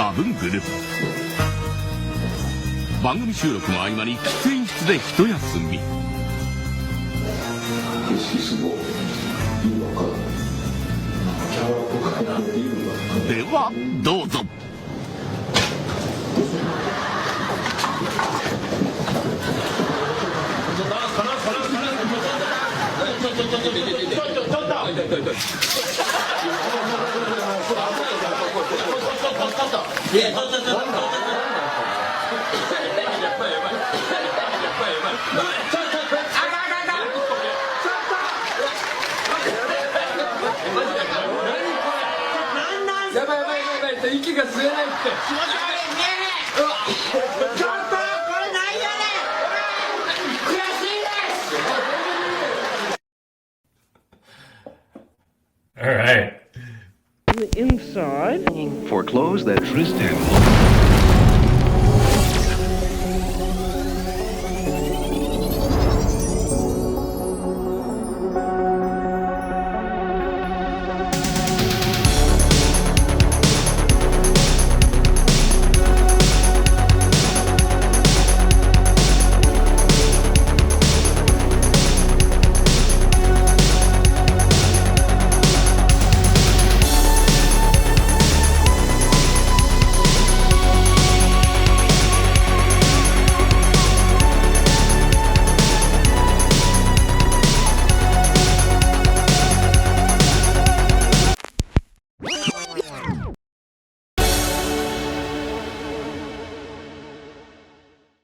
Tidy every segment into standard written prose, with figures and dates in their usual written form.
ザブングル。番組収録の合間に喫煙室で一休み。景色すごいいいのかではどうぞ。やばいやばいやばいやばい、息が吸えないって。気持ち悪いねえ。ちょっとこれなんやねん。悔しいです。All right. The inside. For clothes that Tristan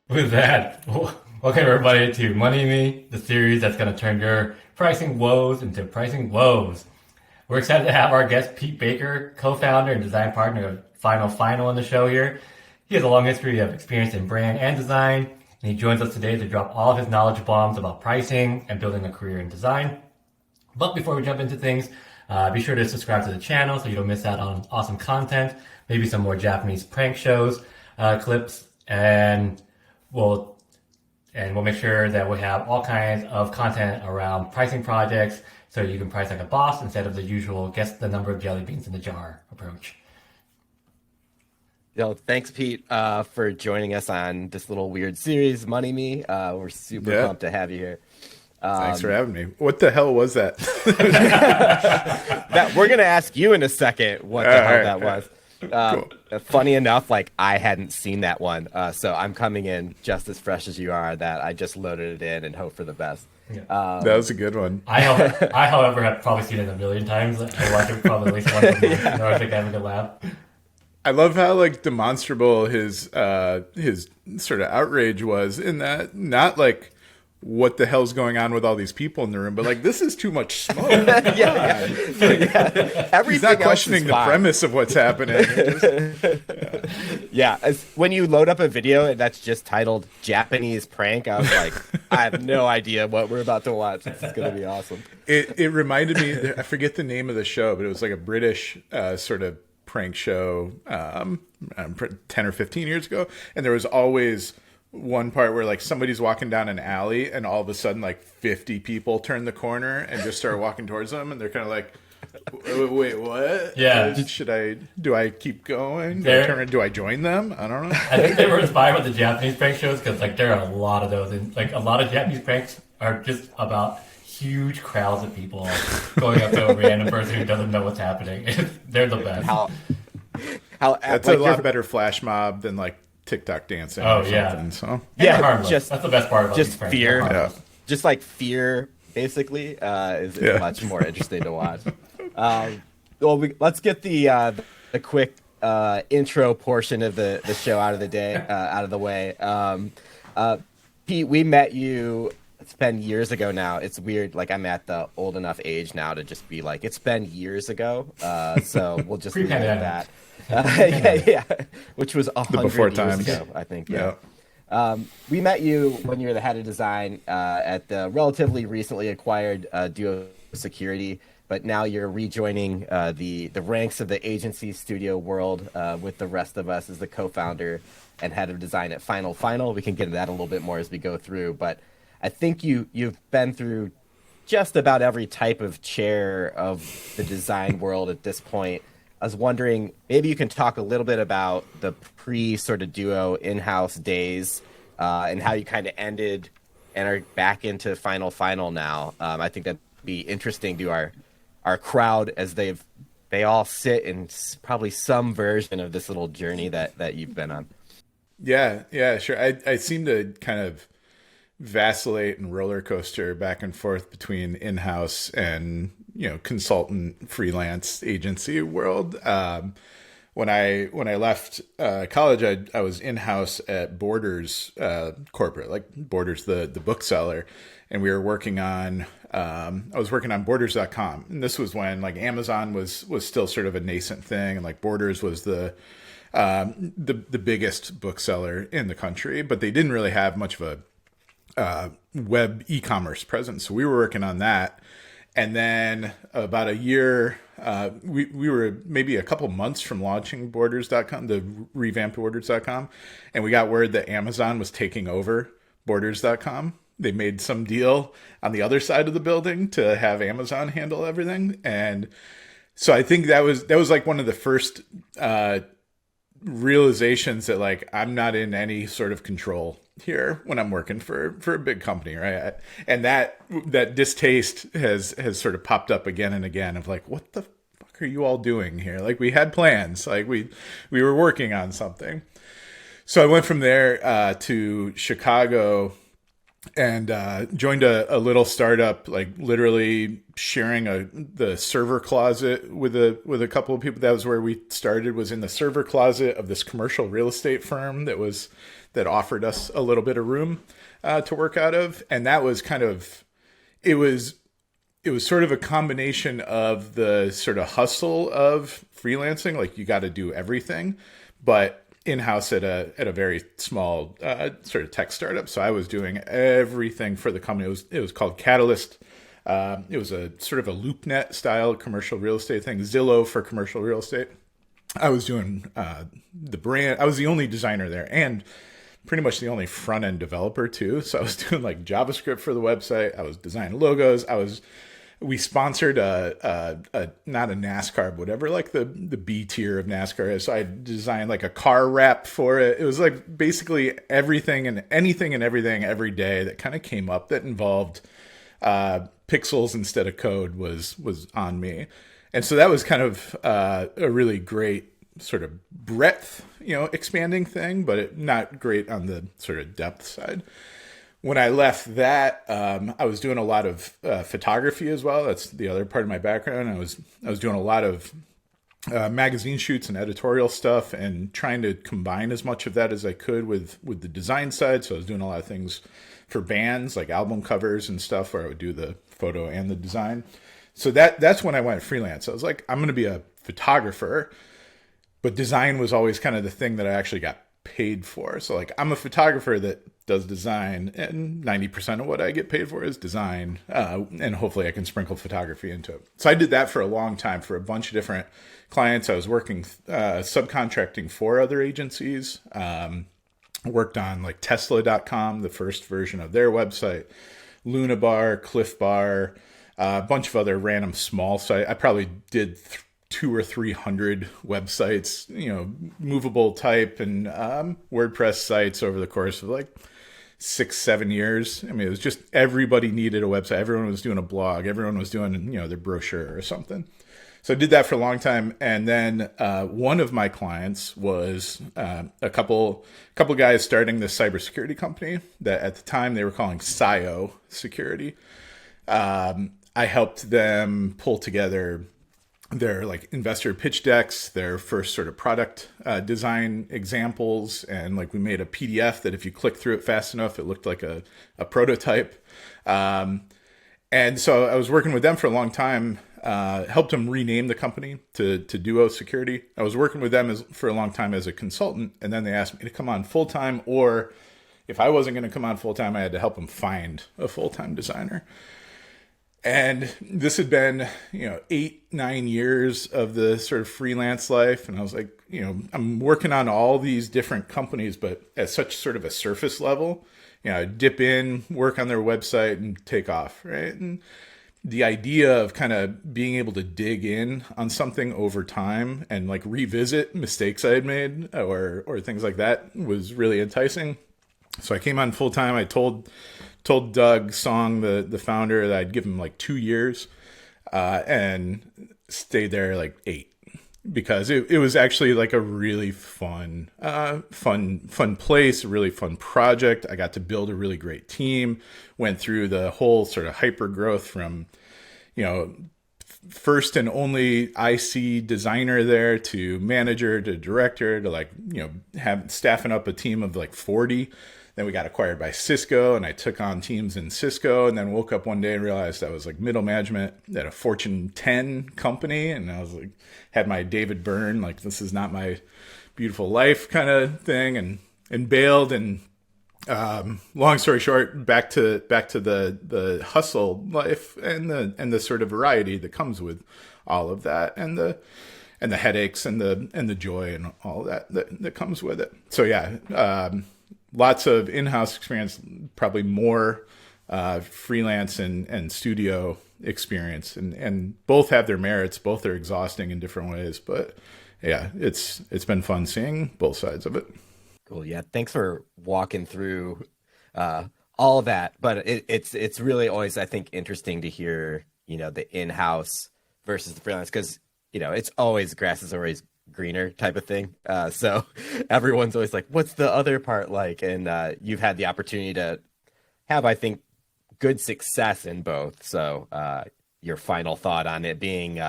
With that, welcome everybody to Money Me, the series that's going to turn your pricing woes into pricing woes. We're excited to have our guest Pete Baker, co-founder and design partner of Final on the show here. He has a long history of experience in brand and design, and he joins us today to drop all of his knowledge bombs about pricing and building a career in design. But before we jump into things, be sure to subscribe to the channel so you don't miss out on awesome content, maybe some more Japanese prank shows, clips, and we'll make sure that we have all kinds of content around pricing projects so you can price like a boss instead of the usual guess the number of jelly beans in the jar approach. Yo, thanks, Pete, for joining us on this little weird series, Money Me. We're super pumped to have you here. Thanks for having me. What the hell was that? We're going to ask you in a second what the hell that was. Cool. Funny enough, like I hadn't seen that one, so I'm coming in just as fresh as you are. That I just loaded it in and hope for the best. Yeah. That was a good one. I, however, have probably seen it a million times. I watch it probably at least once a month. You know, I think I have a good laugh. I love how like demonstrable his sort of outrage was in that, not like what the hell's going on with all these people in the room, but like this is too much smoke. yeah. He's not questioning the premise of what's happening. When you load up a video that's just titled Japanese prank, I was like, I have no idea what we're about to watch. This is going to be awesome. It reminded me, I forget the name of the show, but it was like a British sort of prank show 10 or 15 years ago, and there was always one part where like somebody's walking down an alley and all of a sudden like 50 people turn the corner and just start walking towards them, and they're kind of like, wait, what? Yeah. Do I keep going? Do I join them? I don't know. I think they were inspired with the Japanese prank shows because like there are a lot of those, and like a lot of Japanese pranks are just about huge crowds of people going up to a random person who doesn't know what's happening. They're the best. That's a lot better flash mob than like TikTok dancing. Oh, or something, so. That's the best part about just these fear. Yeah. Just like fear, basically, is much more interesting to watch. Let's get the quick intro portion of the show out of the way. Pete, we met you. It's been years ago now. It's weird. Like I'm at the old enough age now to just be like, it's been years ago. So we'll just leave it at that. Which was 100 years ago, I think. Yeah. We met you when you were the head of design at the relatively recently acquired Duo Security, but now you're rejoining the ranks of the agency studio world with the rest of us as the co-founder and head of design at Final. We can get into that a little bit more as we go through, but I think you've been through just about every type of chair of the design world at this point. I was wondering, maybe you can talk a little bit about the pre sort of Duo in-house days, and how you kind of ended and are back into Final now. I think that'd be interesting to our crowd, as they all sit in probably some version of this little journey that you've been on. Yeah, sure. I seem to kind of vacillate and roller coaster back and forth between in-house and consultant freelance agency world. When I left college, I was in-house at Borders corporate, like Borders the bookseller, and we were working on I was working on Borders.com, and this was when like Amazon was still sort of a nascent thing, and like Borders was the biggest bookseller in the country, but they didn't really have much of a web e-commerce presence. So we were working on that. And then about a year, we were maybe a couple months from launching Borders.com, the revamped Borders.com. And we got word that Amazon was taking over Borders.com. They made some deal on the other side of the building to have Amazon handle everything. And so I think that was like one of the first realizations that like I'm not in any sort of control here when I'm working for a big company, right? And that distaste has sort of popped up again and again of like, what the fuck are you all doing here? Like we had plans, like we were working on something. So I went from there to Chicago and joined a little startup, like literally sharing the server closet with a couple of people. That was where we started, was in the server closet of this commercial real estate firm that offered us a little bit of room to work out of. And that was kind of, it was sort of a combination of the sort of hustle of freelancing, like you got to do everything, but in-house at a very small sort of tech startup. So I was doing everything for the company. It was called Catalyst. It was a sort of a LoopNet style commercial real estate thing, Zillow for commercial real estate. I was doing the brand. I was the only designer there and pretty much the only front-end developer too. So I was doing like JavaScript for the website. I was designing logos. We sponsored a not a NASCAR, but whatever, like the B tier of NASCAR is. So I designed like a car wrap for it. It was like basically everything and anything and everything every day that kind of came up that involved pixels instead of code was on me. And so that was kind of a really great sort of breadth, expanding thing, but not great on the sort of depth side. When I left that, I was doing a lot of photography as well. That's the other part of my background. I was doing a lot of magazine shoots and editorial stuff, and trying to combine as much of that as I could with the design side. So I was doing a lot of things for bands, like album covers and stuff, where I would do the photo and the design. So that's when I went freelance. I was like, I'm going to be a photographer, but design was always kind of the thing that I actually got paid for. So like, I'm a photographer that does design, and 90% of what I get paid for is design. And hopefully I can sprinkle photography into it. So I did that for a long time for a bunch of different clients. I was working, subcontracting for other agencies, worked on like Tesla.com, the first version of their website, Lunabar, Cliff Bar, a bunch of other random small sites. I probably did 200 or 300 websites, movable type and WordPress sites over the course of like 6-7 years. I mean, it was just everybody needed a website. Everyone was doing a blog. Everyone was doing, their brochure or something. So I did that for a long time. And then one of my clients was a couple guys starting this cybersecurity company that at the time they were calling SIO Security. I helped them pull together their like investor pitch decks, their first sort of product design examples. And like we made a PDF that if you click through it fast enough, it looked like a prototype. And so I was working with them for a long time, helped them rename the company to Duo Security. I was working with them for a long time as a consultant. And then they asked me to come on full time, or if I wasn't going to come on full time, I had to help them find a full-time designer. And this had been, 8-9 years of the sort of freelance life. And I was like, I'm working on all these different companies, but at such sort of a surface level, dip in, work on their website and take off. Right. And the idea of kind of being able to dig in on something over time and like revisit mistakes I had made or things like that was really enticing. So I came on full time. I told Doug Song, the founder, that I'd give him like 2 years, and stayed there like 8, because it was actually like a really fun place, a really fun project. I got to build a really great team, went through the whole sort of hyper growth from, first and only IC designer there to manager to director to like, have staffing up a team of like 40. Then we got acquired by Cisco, and I took on teams in Cisco, and then woke up one day and realized I was like middle management at a Fortune 10 company. And I was like, had my David Byrne, like, this is not my beautiful life kind of thing, and bailed. And long story short, back to the hustle life and the sort of variety that comes with all of that, and the headaches and the joy and all that comes with it. So yeah, lots of in-house experience, probably more freelance and studio experience, and both have their merits. Both are exhausting in different ways, but yeah, it's been fun seeing both sides of it. Cool. Yeah. Thanks for walking through all of that. But it's really always, I think, interesting to hear, the in-house versus the freelance, because, it's always grass is always greener type of thing. So everyone's always like, what's the other part like? And you've had the opportunity to have, I think, good success in both. So your final thought on it being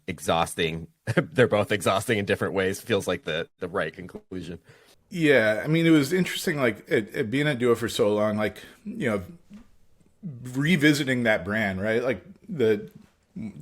exhausting, they're both exhausting in different ways, feels like the right conclusion. Yeah, I mean, it was interesting, like, at being at Duo for so long, like, revisiting that brand, right? Like, the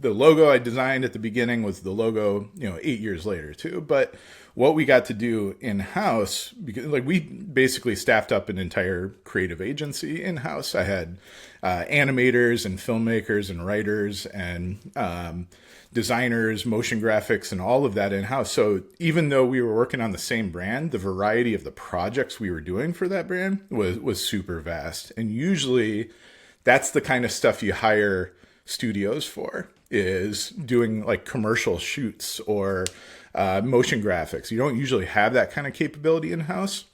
logo I designed at the beginning was the logo, 8 years later, too. But what we got to do in-house, because, like, we basically staffed up an entire creative agency in-house. I had animators and filmmakers and writers and designers, motion graphics, and all of that in-house. So even though we were working on the same brand, the variety of the projects we were doing for that brand was super vast. And usually that's the kind of stuff you hire studios for, is doing like commercial shoots or motion graphics. You don't usually have that kind of capability in-house,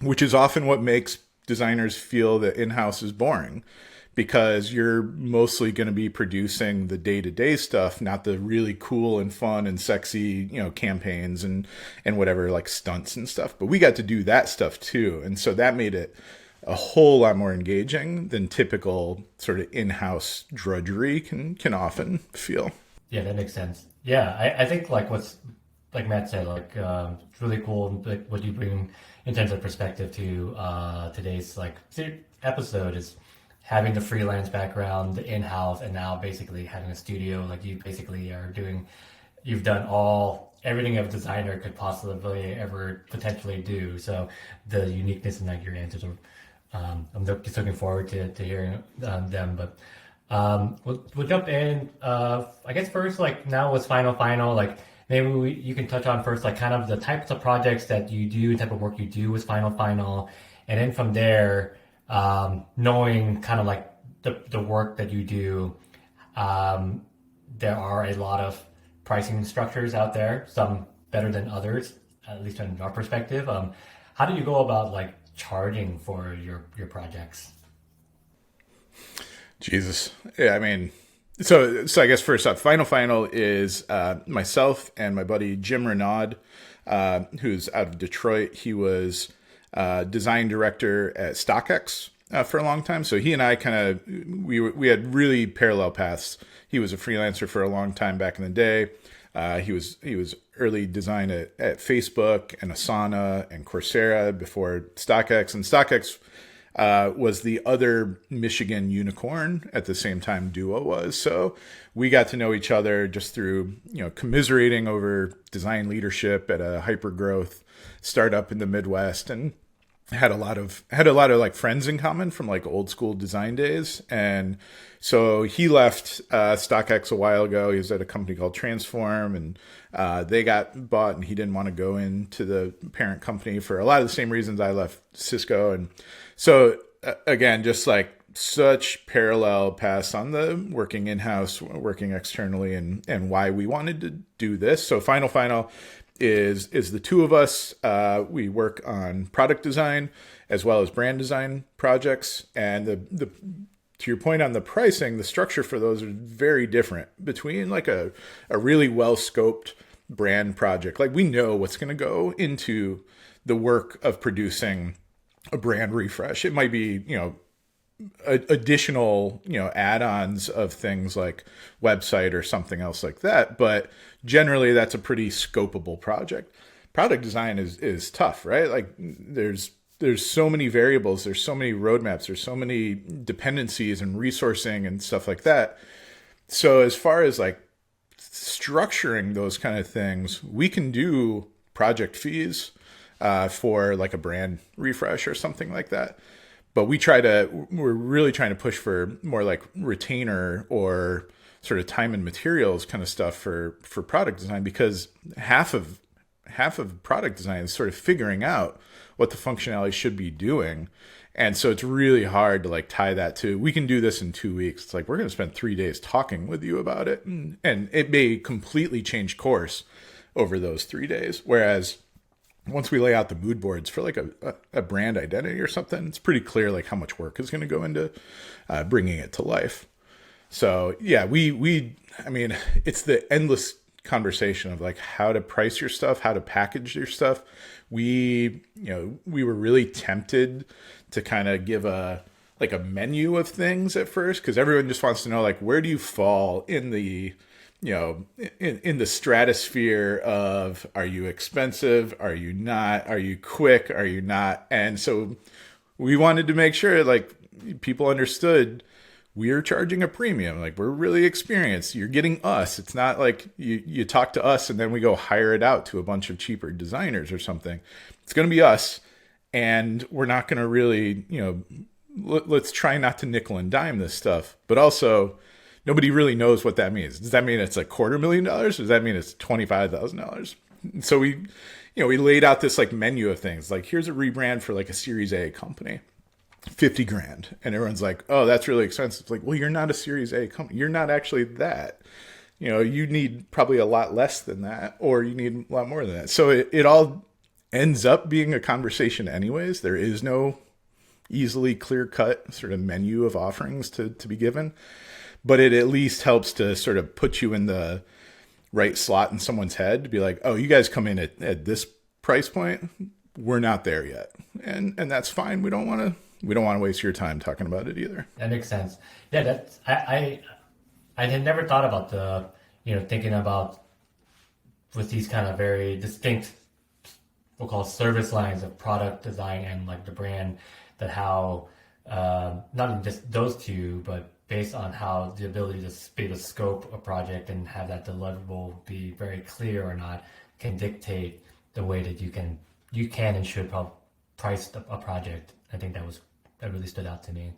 which is often what makes designers feel that in-house is boring, because you're mostly going to be producing the day-to-day stuff, not the really cool and fun and sexy, campaigns and whatever, like stunts and stuff. But we got to do that stuff too. And so that made it a whole lot more engaging than typical sort of in-house drudgery can often feel. Yeah, that makes sense. Yeah, I think like what's, like Matt said, like it's really cool, like what you bring in terms of perspective to today's like episode is having the freelance background, the in-house, and now basically having a studio. Like you basically are doing, you've done everything a designer could possibly ever potentially do. So the uniqueness in like your answers are, I'm just looking forward to hearing them. But we'll jump in. I guess first, like now with Final, like maybe you can touch on first, like kind of the types of projects that you do, type of work you do with Final, and then from there, knowing kind of like the work that you do, there are a lot of pricing structures out there, some better than others, at least from our perspective. How do you go about like charging for your projects? Jesus. Yeah, I mean, so I guess first up, Final is myself and my buddy Jim Renaud, who's out of Detroit. He was design director at StockX for a long time. So he and I kind of, we had really parallel paths. He was a freelancer for a long time back in the day. He was early design at Facebook and Asana and Coursera before StockX. And StockX was the other Michigan unicorn at the same time Duo was. So we got to know each other just through, commiserating over design leadership at a hyper growth startup in the Midwest, and had a lot of like friends in common from like old school design days. And so he left StockX a while ago. He was at a company called Transform, and they got bought, and he didn't want to go into the parent company for a lot of the same reasons I left Cisco. And so again, just like such parallel paths on the working in-house, working externally, and why we wanted to do this. So Final is the two of us. We work on product design as well as brand design projects. And the to your point on the pricing, the structure for those are very different between like a really well-scoped brand project. Like we know what's going to go into the work of producing a brand refresh. It might be, additional, add-ons of things like website or something else like that. But generally that's a pretty scopable project. Product design is tough, right? Like there's so many variables, there's so many roadmaps, there's so many dependencies and resourcing and stuff like that. So as far as like structuring those kind of things, we can do project fees for like a brand refresh or something like that. But we're really trying to push for more like retainer or sort of time and materials kind of stuff for product design, because half of product design is sort of figuring out what the functionality should be doing. And so it's really hard to like tie that to, we can do this in 2 weeks. It's like, we're going to spend 3 days talking with you about it. And it may completely change course over those 3 days. Whereas once we lay out the mood boards for like a brand identity or something, it's pretty clear like how much work is going to go into bringing it to life. So yeah, I mean, it's the endless conversation of like how to price your stuff, how to package your stuff. We were really tempted to kind of give a menu of things at first, because everyone just wants to know like, where do you fall in the in the stratosphere of, are you expensive? Are you not? Are you quick? Are you not? And so we wanted to make sure like people understood we're charging a premium. Like we're really experienced. You're getting us. It's not like you talk to us and then we go hire it out to a bunch of cheaper designers or something. It's going to be us. And we're not going to really, let's try not to nickel and dime this stuff, but also nobody really knows what that means. Does that mean it's like $250,000? Or does that mean it's $25,000? So we laid out this like menu of things. Like here's a rebrand for like a Series A company, $50,000, and everyone's like, "Oh, that's really expensive." It's like, well, you're not a Series A company. You're not actually that. You need probably a lot less than that, or you need a lot more than that. So it all ends up being a conversation, anyways. There is no easily clear-cut sort of menu of offerings to be given. But it at least helps to sort of put you in the right slot in someone's head to be like, oh, you guys come in at this price point. We're not there yet. And that's fine. We don't want to waste your time talking about it either. That makes sense. Yeah, I had never thought about thinking about with these kind of very distinct, we'll call service lines of product design and like the brand, that how not just those two, but based on how the ability to be the scope of project and have that deliverable be very clear or not can dictate the way that you can and should price a project. I think that really stood out to me.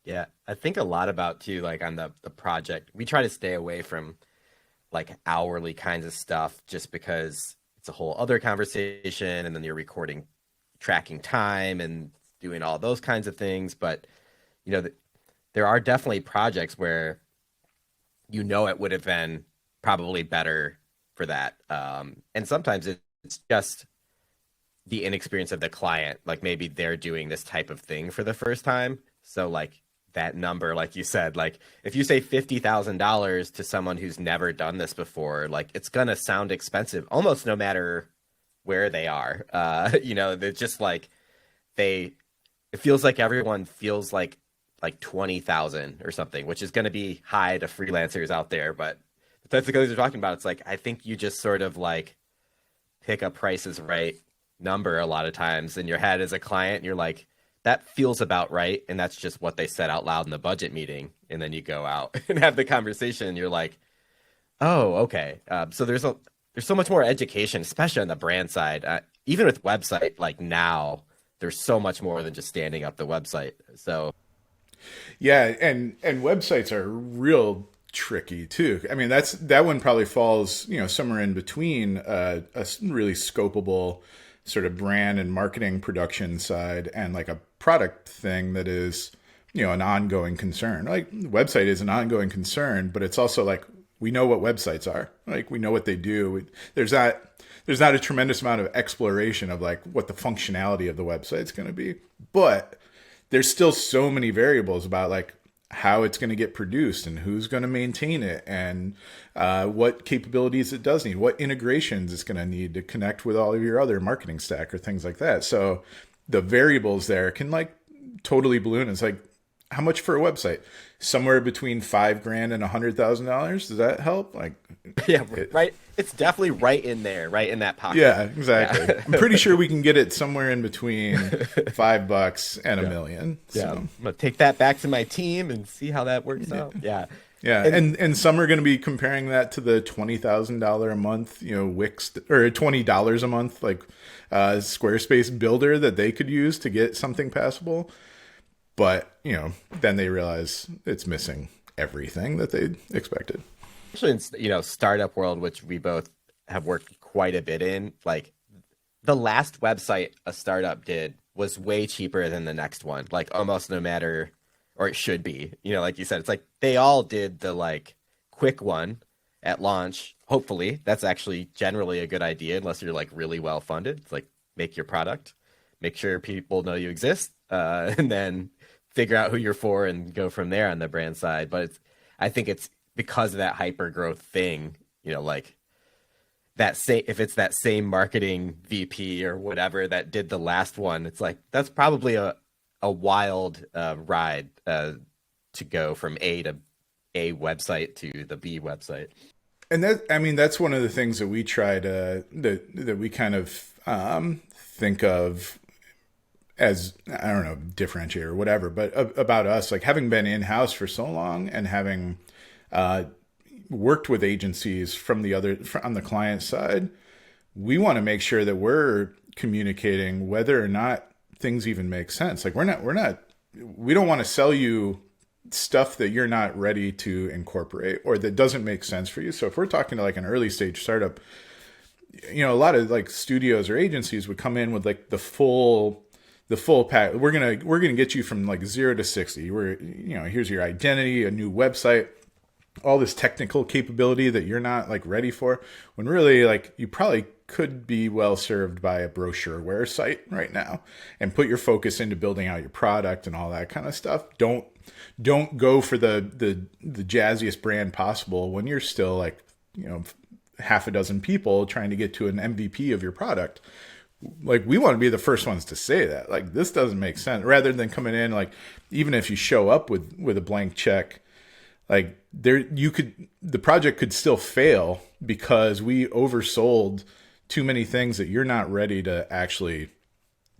Yeah, I think a lot about too, like on the project, we try to stay away from like hourly kinds of stuff just because it's a whole other conversation, and then you're tracking time and doing all those kinds of things. But there are definitely projects where it would have been probably better for that. And sometimes it's just the inexperience of the client. Like maybe they're doing this type of thing for the first time. So like that number, like you said, like if you say $50,000 to someone who's never done this before, like it's going to sound expensive almost no matter where they are. They're just like, it feels like everyone feels like 20,000 or something, which is going to be high to freelancers out there. But that's the guys are talking about. It's like, I think you just sort of like pick a Price is Right number a lot of times in your head as a client. And you're like, that feels about right. And that's just what they said out loud in the budget meeting. And then you go out and have the conversation and you're like, oh, okay. So there's so much more education, especially on the brand side, even with website, like now there's so much more than just standing up the website. So yeah, and websites are real tricky too. I mean, that one probably falls, somewhere in between a really scopable sort of brand and marketing production side and like a product thing that is an ongoing concern. Like the website is an ongoing concern, but it's also like, we know what websites are. Like we know what they do. There's not a tremendous amount of exploration of like what the functionality of the website is going to be, but there's still so many variables about like how it's going to get produced and who's going to maintain it and what capabilities it does need, what integrations it's going to need to connect with all of your other marketing stack or things like that. So the variables there can like totally balloon. It's like, how much for a website? Somewhere between $5,000 and $100,000. Does that help? Like, Yeah, right. It's definitely right in there, right in that pocket. yeah, exactly. Yeah. I'm pretty sure we can get it somewhere in between $5 and $1 million. So. Yeah, I'm gonna take that back to my team and see how that works out. Yeah, yeah, and some are going to be comparing that to the $20,000 a month, Wix or $20 a month, like Squarespace builder that they could use to get something passable. But, then they realize it's missing everything that they expected. Especially in, startup world, which we both have worked quite a bit in, like the last website a startup did was way cheaper than the next one, like almost no matter, or it should be, like you said, it's like they all did the like quick one at launch. Hopefully that's actually generally a good idea unless you're like really well funded. It's like make your product, make sure people know you exist, and then figure out who you're for and go from there on the brand side. But I think it's because of that hyper growth thing, like that if it's that same marketing VP or whatever that did the last one, it's like, that's probably a wild ride to go from A website to the B website. And that's one of the things that we try to, that we kind of think of as, I don't know, differentiate or whatever, but about us, like having been in-house for so long and having worked with agencies on the client side, we want to make sure that we're communicating whether or not things even make sense. Like we don't want to sell you stuff that you're not ready to incorporate or that doesn't make sense for you. So if we're talking to like an early stage startup, a lot of like studios or agencies would come in with like the full pack. We're gonna get you from like 0 to 60. Here's your identity, a new website, all this technical capability that you're not like ready for. When really like you probably could be well served by a brochureware site right now, and put your focus into building out your product and all that kind of stuff. Don't go for the jazziest brand possible when you're still like half a dozen people trying to get to an MVP of your product. Like we want to be the first ones to say that, like, this doesn't make sense, rather than coming in, like, even if you show up with a blank check, like the project could still fail because we oversold too many things that you're not ready to actually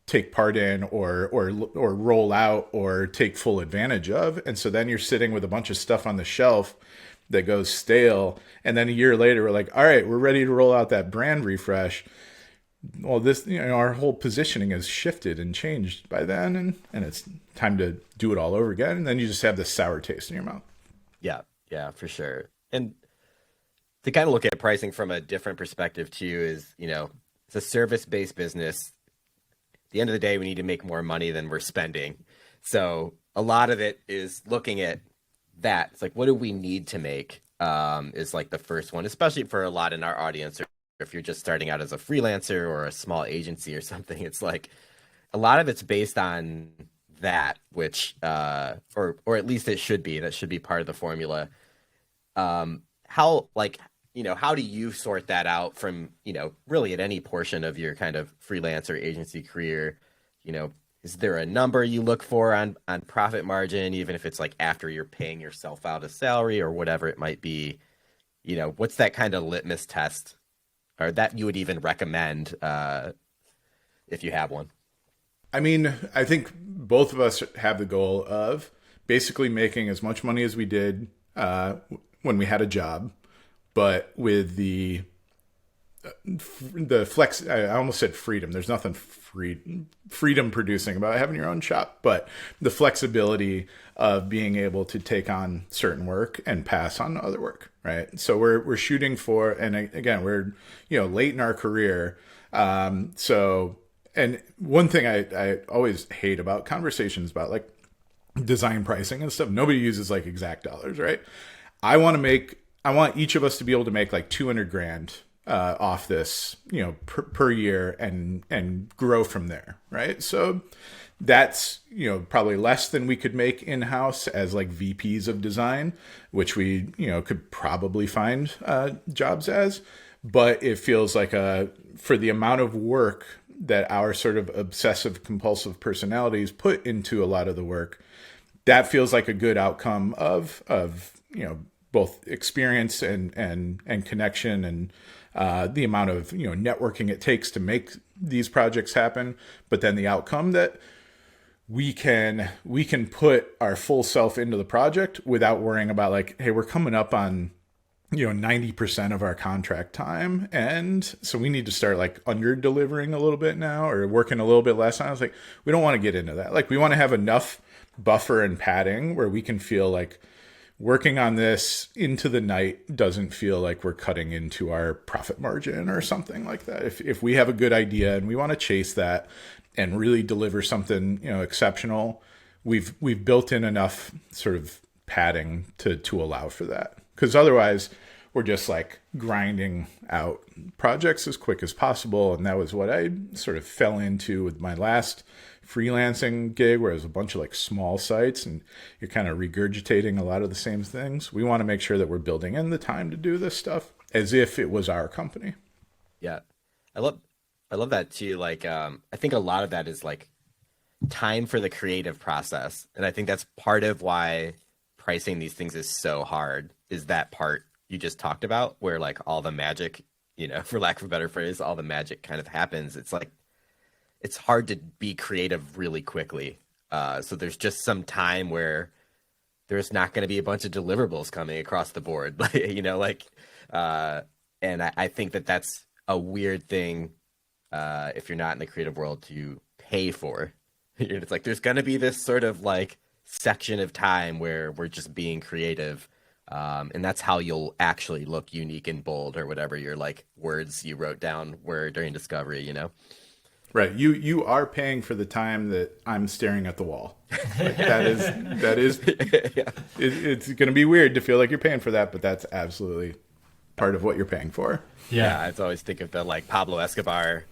take part in or roll out or take full advantage of. And so then you're sitting with a bunch of stuff on the shelf that goes stale. And then a year later, we're like, all right, we're ready to roll out that brand refresh. Well, this, our whole positioning has shifted and changed by then, and it's time to do it all over again. And then you just have this sour taste in your mouth. Yeah, for sure. And to kind of look at pricing from a different perspective too is, it's a service-based business. At the end of the day, we need to make more money than we're spending. So a lot of it is looking at that. It's like, what do we need to make is like the first one, especially for a lot in our audience. Or if you're just starting out as a freelancer or a small agency or something, it's like a lot of it's based on that, which, or at least it should be, that should be part of the formula. How do you sort that out from, really at any portion of your kind of freelance or agency career? Is there a number you look for on profit margin, even if it's like after you're paying yourself out a salary or whatever it might be? What's that kind of litmus test, or that you would even recommend if you have one? I mean, I think both of us have the goal of basically making as much money as we did when we had a job, but with the flex. I almost said freedom. There's nothing freedom producing about having your own shop, but the flexibility of being able to take on certain work and pass on other work, right? So we're shooting for, and again, we're late in our career. So, and one thing I always hate about conversations about like design pricing and stuff. Nobody uses like exact dollars, right? I want each of us to be able to make like 200 grand off this, per year and grow from there, right? So that's, probably less than we could make in-house as like VPs of design, which we, could probably find jobs as. But it feels like for the amount of work that our sort of obsessive compulsive personalities put into a lot of the work, that feels like a good outcome of both experience and connection and the amount of networking it takes to make these projects happen. But then the outcome that we can put our full self into the project without worrying about like, hey, we're coming up on 90% of our contract time, and so we need to start like under delivering a little bit now or working a little bit less on it. It's like, we don't want to get into that. Like, we want to have enough buffer and padding where we can feel like working on this into the night doesn't feel like we're cutting into our profit margin or something like that. If we have a good idea and we want to chase that and really deliver something exceptional, we've built in enough sort of padding to allow for that. Because otherwise, we're just like grinding out projects as quick as possible. And that was what I sort of fell into with my last freelancing gig, where it was a bunch of like small sites and you're kind of regurgitating a lot of the same things. We want to make sure that we're building in the time to do this stuff as if it was our company. Yeah. I love that too. Like, I think a lot of that is like time for the creative process. And I think that's part of why pricing these things is so hard, is that part you just talked about where like all the magic, for lack of a better phrase, all the magic kind of happens. It's like, it's hard to be creative really quickly. So there's just some time where there's not going to be a bunch of deliverables coming across the board, and I think that that's a weird thing if you're not in the creative world to pay for. It's like, there's going to be this sort of like section of time where we're just being creative. And that's how you'll actually look unique and bold, or whatever your like words you wrote down were during discovery, Right. You are paying for the time that I'm staring at the wall. Like, that is yeah. It's going to be weird to feel like you're paying for that, but that's absolutely part of what you're paying for. Yeah. I always think of the like Pablo Escobar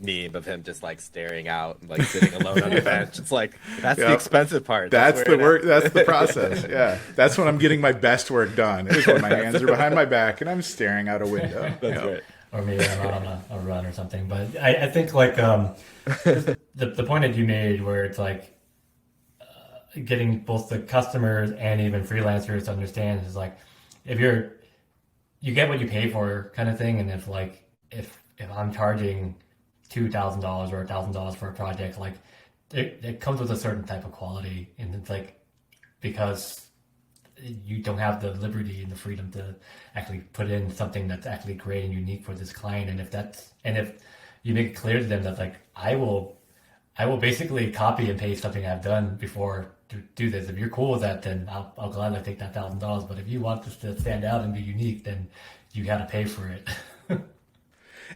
meme of him just like staring out and like sitting alone on the bench. It's like, that's the expensive part. That's the work. That's the process. Yeah. That's when I'm getting my best work done, is when my hands are behind my back and I'm staring out a window. That's right. Or maybe I'm out on a run or something. But I think like the point that you made, where it's like getting both the customers and even freelancers to understand, is like, if you get what you pay for kind of thing. And if I'm charging $2,000 or $1,000 for a project, like it comes with a certain type of quality, and it's like, because you don't have the liberty and the freedom to actually put in something that's actually great and unique for this client. And if you make it clear to them that like, I will basically copy and paste something I've done before to do this. If you're cool with that, then I'll gladly take that $1,000. But if you want this to stand out and be unique, then you got to pay for it.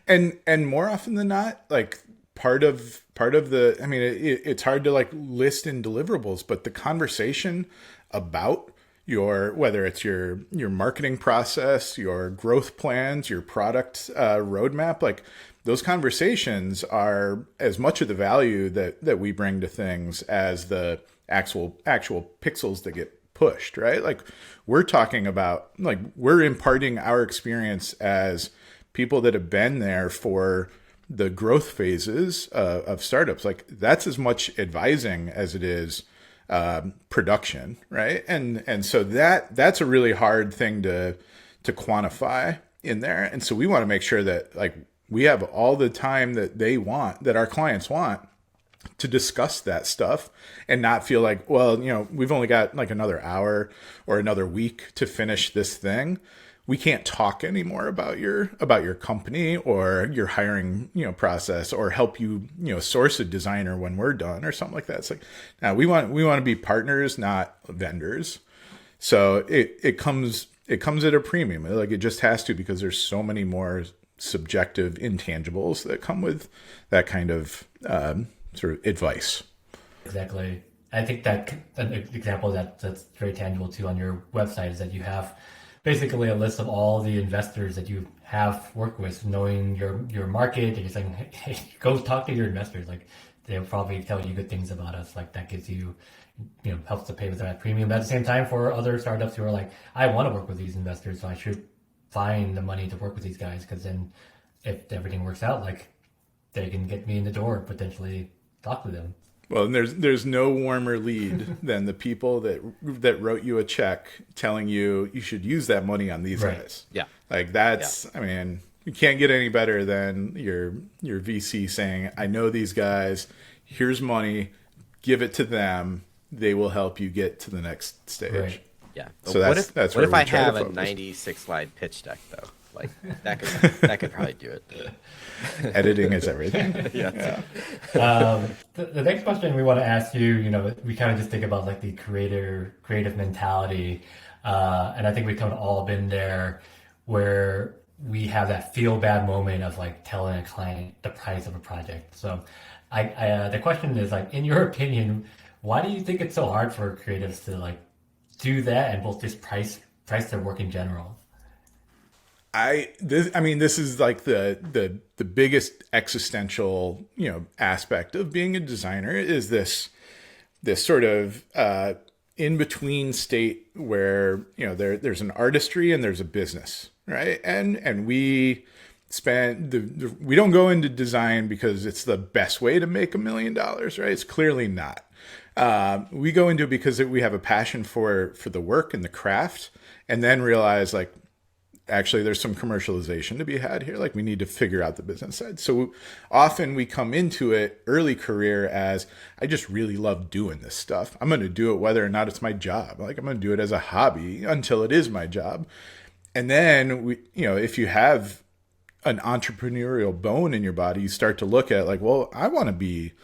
And more often than not, like part of the, I mean, it's hard to like list in deliverables, but the conversation about whether it's your marketing process, your growth plans, your product roadmap, like those conversations are as much of the value that we bring to things as the actual pixels that get pushed, right? Like, we're talking about, like, we're imparting our experience as people that have been there for the growth phases of startups. Like, that's as much advising as it is production, right? And so that's a really hard thing to quantify in there. And so we want to make sure that like we have all the time that they want, that our clients want, to discuss that stuff, and not feel like, well, we've only got like another hour or another week to finish this thing. We can't talk anymore about your company or your hiring, process, or help you, source a designer when we're done or something like that. It's like, now we want to be partners, not vendors. So it comes at a premium. Like, it just has to, because there's so many more subjective intangibles that come with that kind of sort of advice. Exactly. I think that an example that's very tangible too on your website is that you have basically a list of all the investors that you have worked with, knowing your market, and you're saying, hey, go talk to your investors. Like they'll probably tell you good things about us. Like that gives you, helps to pay with that premium. But at the same time, for other startups who are like, I want to work with these investors, so I should find the money to work with these guys, because then if everything works out, like they can get me in the door, potentially talk to them. Well, and there's no warmer lead than the people that wrote you a check telling you should use that money on these guys. Yeah. Like that's, I mean, you can't get any better than your VC saying, I know these guys, here's money, give it to them. They will help you get to the next stage. Right. Yeah. So what that's if I try to have a focus. 96 slide pitch deck though? Like that could probably do it. Editing is everything. Yeah. The next question we want to ask you, we kind of just think about like the creative mentality, and I think we've kind of all been there, where we have that feel bad moment of like telling a client the price of a project. So, the question is like, in your opinion, why do you think it's so hard for creatives to like do that and both just price their work in general? This is like the biggest existential, aspect of being a designer is this sort of in between state where, there's an artistry and there's a business, right? And we we don't go into design because it's the best way to make $1 million, right? It's clearly not. We go into it because we have a passion for the work and the craft, and then realize like, actually there's some commercialization to be had here. Like we need to figure out the business side. So often we come into it early career as, I just really love doing this stuff. I'm going to do it whether or not it's my job. Like I'm going to do it as a hobby until it is my job. And then if you have an entrepreneurial bone in your body, you start to look at like, well, I want to be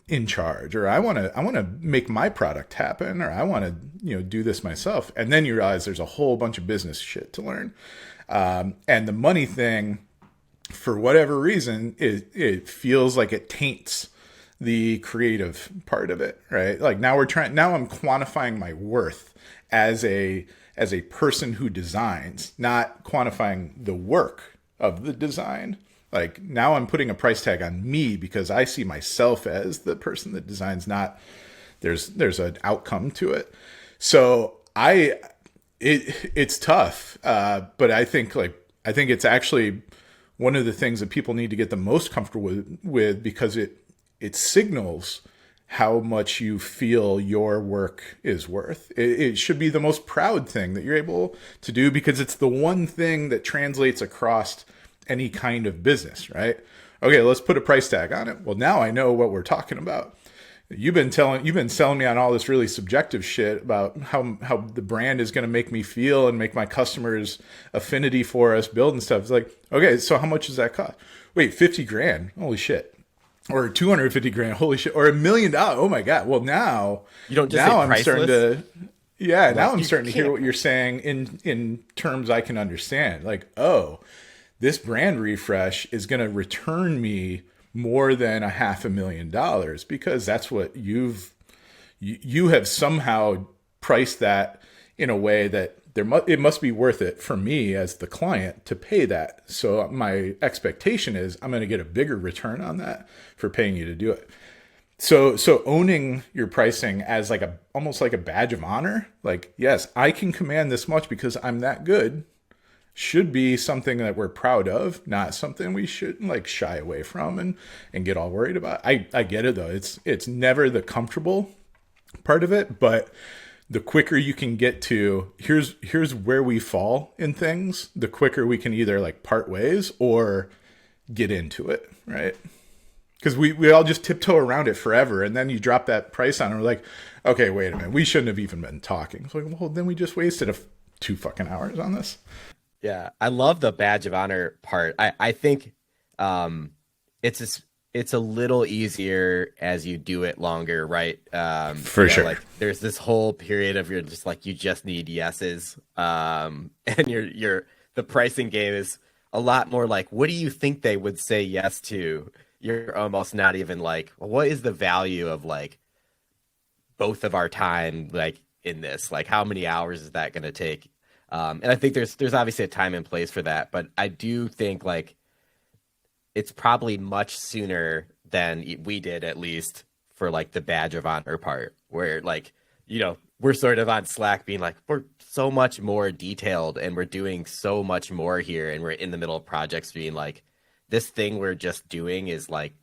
in charge, or I want to make my product happen, or I want to, do this myself. And then you realize there's a whole bunch of business shit to learn. And the money thing, for whatever reason, it feels like it taints the creative part of it, right? Like now I'm quantifying my worth as a person who designs, not quantifying the work of the design. Like now I'm putting a price tag on me because I see myself as the person that designs, not there's an outcome to it. So it's tough. But I think it's actually one of the things that people need to get the most comfortable with because it signals how much you feel your work is worth. It should be the most proud thing that you're able to do because it's the one thing that translates across any kind of business, right? Okay, let's put a price tag on it. Well, now I know what we're talking about. You've been selling me on all this really subjective shit about how the brand is going to make me feel and make my customers affinity for us build and stuff. It's like, okay, so how much does that cost? Wait, 50 grand. Holy shit. Or 250 grand. Holy shit. Or $1 million. Oh my God. Well, now you don't just say I'm starting to, yeah, like, now I'm starting to hear what you're saying in terms I can understand. Like, oh, this brand refresh is going to return me more than $500,000 because that's what you have somehow priced that in a way that it must be worth it for me as the client to pay that. So my expectation is I'm going to get a bigger return on that for paying you to do it. So owning your pricing as like almost like a badge of honor, like, yes, I can command this much because I'm that good, should be something that we're proud of, not something we should like shy away from and get all worried about. I get it though. It's never the comfortable part of it, but the quicker you can get to here's where we fall in things, the quicker we can either like part ways or get into it, right? Because we all just tiptoe around it forever, and then you drop that price on and we're like, okay, wait a minute, we shouldn't have even been talking. It's like, well, then we just wasted 2 fucking hours on this. Yeah, I love the badge of honor part. I think it's a little easier as you do it longer, right? For sure. Like there's this whole period of you're just like you just need yeses, and the pricing game is a lot more like, what do you think they would say yes to? You're almost not even like, what is the value of like both of our time like in this? Like, how many hours is that going to take? And I think there's obviously a time and place for that, but I do think like it's probably much sooner than we did, at least for like the badge of honor part, where like, you know, we're sort of on Slack being like, we're so much more detailed and we're doing so much more here. And we're in the middle of projects being like, this thing we're just doing is like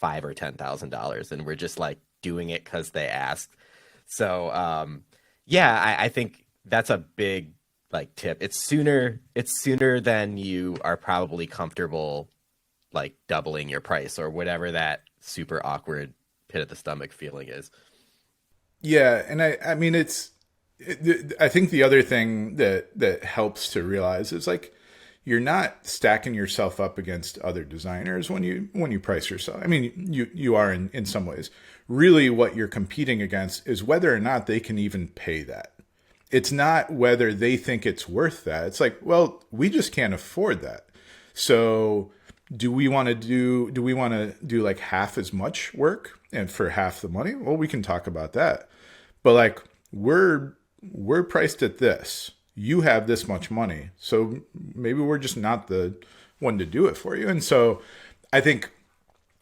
$5,000 or $10,000. And we're just like doing it because they asked. So, I think that's a big like tip. It's sooner than you are probably comfortable like doubling your price or whatever that super awkward pit of the stomach feeling is. Yeah, and I mean I think the other thing that helps to realize is like you're not stacking yourself up against other designers when you price yourself. I mean, you are in some ways. Really what you're competing against is whether or not they can even pay that. It's not whether they think it's worth that. It's like, well, we just can't afford that. So do we want to do like half as much work and for half the money? Well, we can talk about that. But like we're priced at this. You have this much money. So maybe we're just not the one to do it for you. And so I think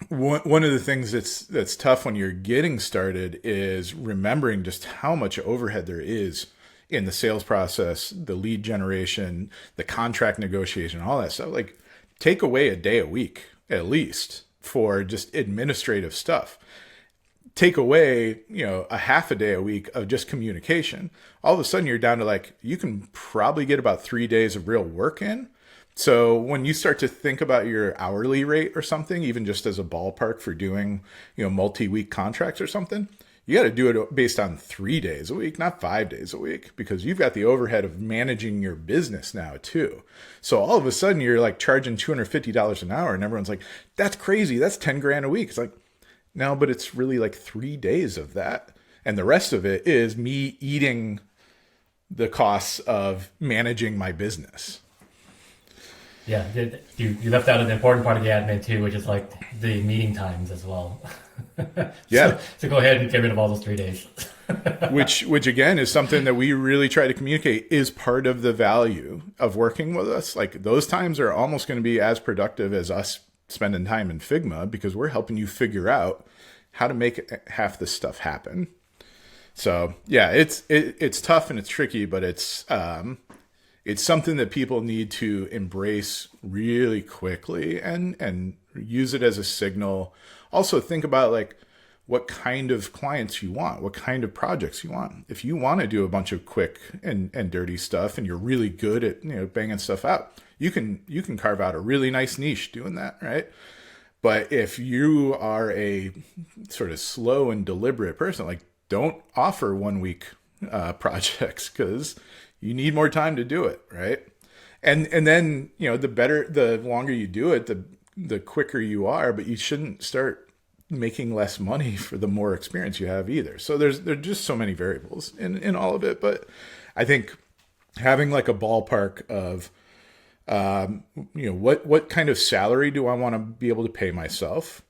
one of the things that's tough when you're getting started is remembering just how much overhead there is in the sales process, the lead generation, the contract negotiation, all that stuff. Like take away a day a week at least for just administrative stuff. Take away, a half a day a week of just communication. All of a sudden you're down to like, you can probably get about 3 days of real work in. So when you start to think about your hourly rate or something, even just as a ballpark for doing, multi-week contracts or something, you got to do it based on 3 days a week, not 5 days a week, because you've got the overhead of managing your business now too. So all of a sudden you're like charging $250 an hour and everyone's like, that's crazy. That's 10 grand a week. It's like, no, but it's really like 3 days of that. And the rest of it is me eating the costs of managing my business. Yeah, you left out an important part of the admin too, which is like the meeting times as well. Yeah. So go ahead and get rid of all those 3 days. which again is something that we really try to communicate is part of the value of working with us. Like those times are almost going to be as productive as us spending time in Figma because we're helping you figure out how to make half this stuff happen. So yeah, it's tough and it's tricky, but it's something that people need to embrace really quickly and use it as a signal. Also think about like what kind of clients you want, what kind of projects you want. If you want to do a bunch of quick and dirty stuff and you're really good at banging stuff out, you can carve out a really nice niche doing that, right? But if you are a sort of slow and deliberate person, like don't offer 1 week projects because you need more time to do it, right? And then the longer you do it, the quicker you are. But you shouldn't start making less money for the more experience you have either. So there's just so many variables in all of it. But I think having like a ballpark of what kind of salary do I want to be able to pay myself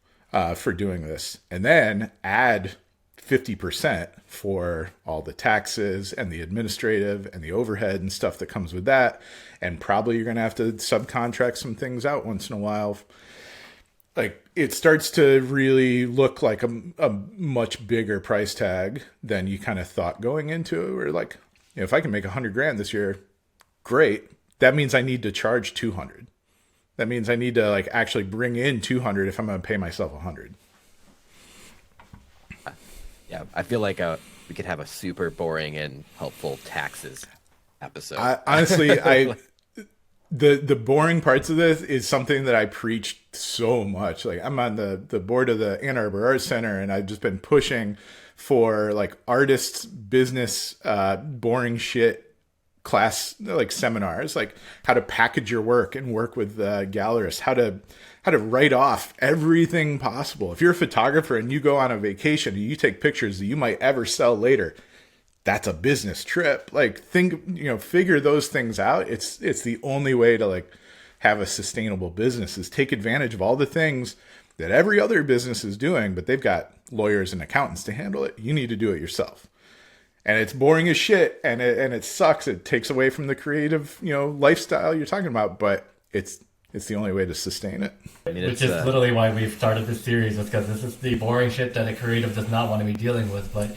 for doing this, and then add 50% for all the taxes and the administrative and the overhead and stuff that comes with that. And probably you're going to have to subcontract some things out once in a while. Like it starts to really look like a much bigger price tag than you kind of thought going into it. Or like, if I can make 100 grand this year, great. That means I need to charge 200. That means I need to like actually bring in 200 if I'm going to pay myself 100. Yeah, I feel like we could have a super boring and helpful taxes episode. Honestly, the boring parts of this is something that I preach so much. Like I'm on the board of the Ann Arbor Arts Center, and I've just been pushing for like artists, business, boring shit class, like seminars, like how to package your work and work with gallerists, how to write off everything possible. If you're a photographer and you go on a vacation and you take pictures that you might ever sell later, that's a business trip. Like figure those things out. It's the only way to like have a sustainable business is take advantage of all the things that every other business is doing, but they've got lawyers and accountants to handle it. You need to do it yourself. And it's boring as shit, and it sucks. It takes away from the creative, lifestyle you're talking about, but it's the only way to sustain it. I mean, Which is literally why we've started this series, is because this is the boring shit that a creative does not want to be dealing with. But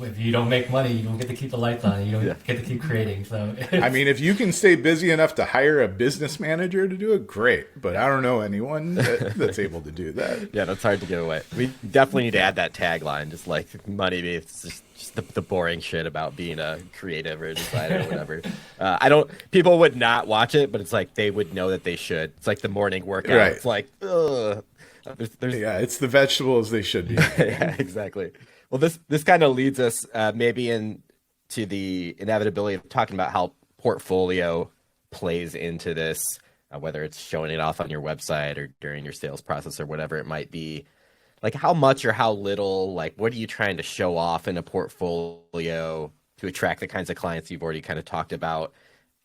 if you don't make money, you don't get to keep the lights on. You don't get to keep creating. So I mean, if you can stay busy enough to hire a business manager to do it, great. But I don't know anyone that's able to do that. Yeah, that's hard to give away. We definitely need to add that tagline, just like money. It's just the boring shit about being a creative or a designer or whatever. People would not watch it, but it's like they would know that they should. It's like the morning workout. Right. It's like, ugh. Yeah, it's the vegetables they should be. Yeah, exactly. Well, this kind of leads us maybe into the inevitability of talking about how portfolio plays into this, whether it's showing it off on your website or during your sales process or whatever it might be. Like, how much or how little, like, what are you trying to show off in a portfolio to attract the kinds of clients you've already kind of talked about?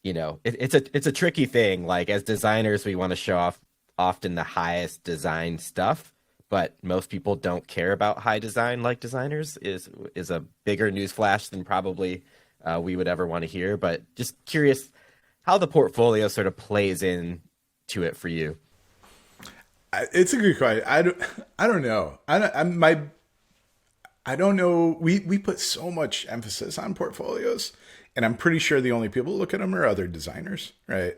It's a tricky thing. Like, as designers, we want to show off often the highest design stuff, but most people don't care about high design like designers is a bigger newsflash than probably we would ever want to hear. But just curious how the portfolio sort of plays in to it for you. It's a good question. I don't know. I don't know. We put so much emphasis on portfolios, and I'm pretty sure the only people who look at them are other designers, right?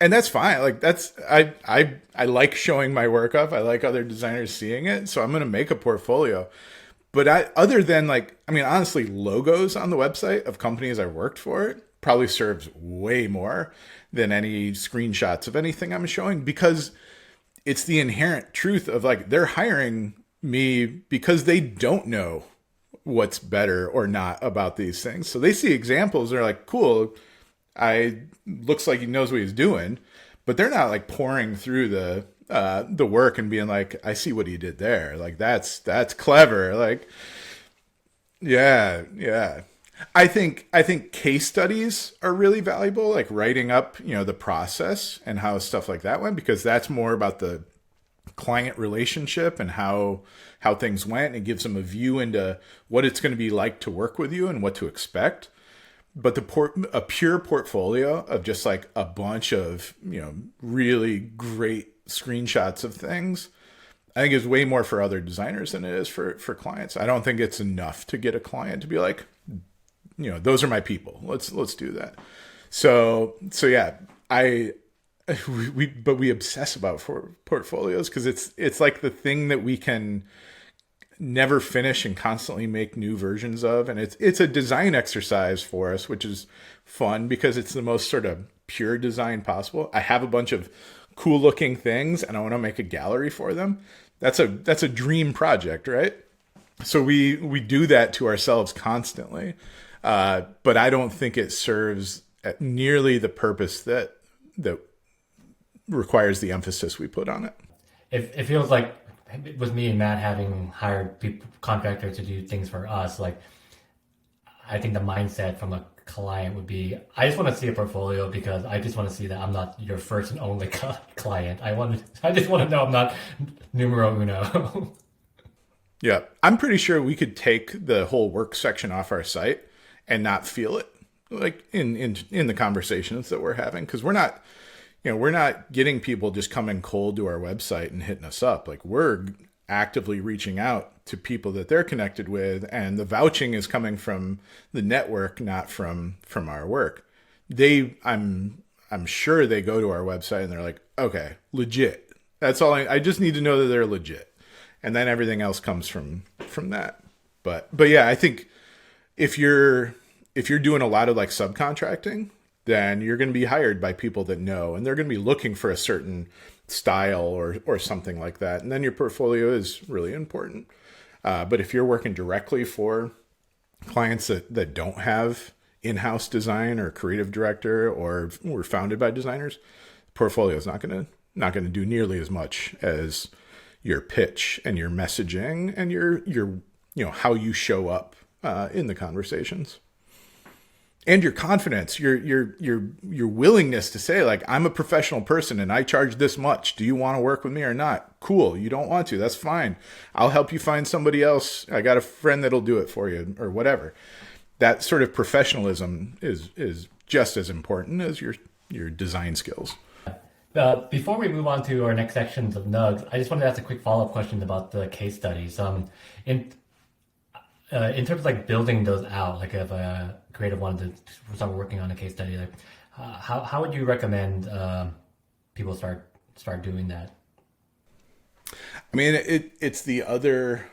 And that's fine. Like, I like showing my work off. I like other designers seeing it. So I'm going to make a portfolio. But other than honestly, logos on the website of companies I worked for probably serves way more than any screenshots of anything I'm showing, because it's the inherent truth of, like, they're hiring me because they don't know what's better or not about these things. So they see examples. They're like, cool. Looks like he knows what he's doing, but they're not like pouring through the work and being like, I see what he did there. Like, that's clever. Like, yeah. I think case studies are really valuable, like writing up, the process and how stuff like that went, because that's more about the client relationship and how things went. It gives them a view into what it's going to be like to work with you and what to expect. But a pure portfolio of just like a bunch of, really great screenshots of things, I think is way more for other designers than it is for clients. I don't think it's enough to get a client to be like, those are my people. Let's do that. So yeah, we obsess about portfolios because it's like the thing that we can never finish and constantly make new versions of. And it's a design exercise for us, which is fun because it's the most sort of pure design possible. I have a bunch of cool looking things and I want to make a gallery for them. That's a dream project, right? So we do that to ourselves constantly. But I don't think it serves at nearly the purpose that requires the emphasis we put on it. It feels like, with me and Matt having hired contractors to do things for us, like, I think the mindset from a client would be, I just want to see a portfolio because I just want to see that I'm not your first and only client. I just want to know I'm not numero uno. Yeah, I'm pretty sure we could take the whole work section off our site and not feel it, like in the conversations that we're having, because we're not getting people just coming cold to our website and hitting us up. Like, we're actively reaching out to people that they're connected with, and the vouching is coming from the network, not from our work. I'm sure they go to our website and they're like, okay, legit. That's all. I just need to know that they're legit, and then everything else comes from that. But yeah, I think if you're doing a lot of like subcontracting, then you're going to be hired by people that know, and they're going to be looking for a certain style or something like that. And then your portfolio is really important. But if you're working directly for clients that don't have in-house design or creative director or were founded by designers, portfolio is not going to do nearly as much as your pitch and your messaging and your how you show up in the conversations. and your confidence, your willingness to say, like, I'm a professional person and I charge this much. Do you want to work with me or not? Cool. You don't want to. That's fine. I'll help you find somebody else. I got a friend that'll do it for you, or whatever. That sort of professionalism is just as important as your design skills. Before we move on to our next sections of Nugs, I just wanted to ask a quick follow-up question about the case studies. In terms of like building those out, like if a creative wanted to start working on a case study, like how would you recommend people start doing that? I mean, it's the other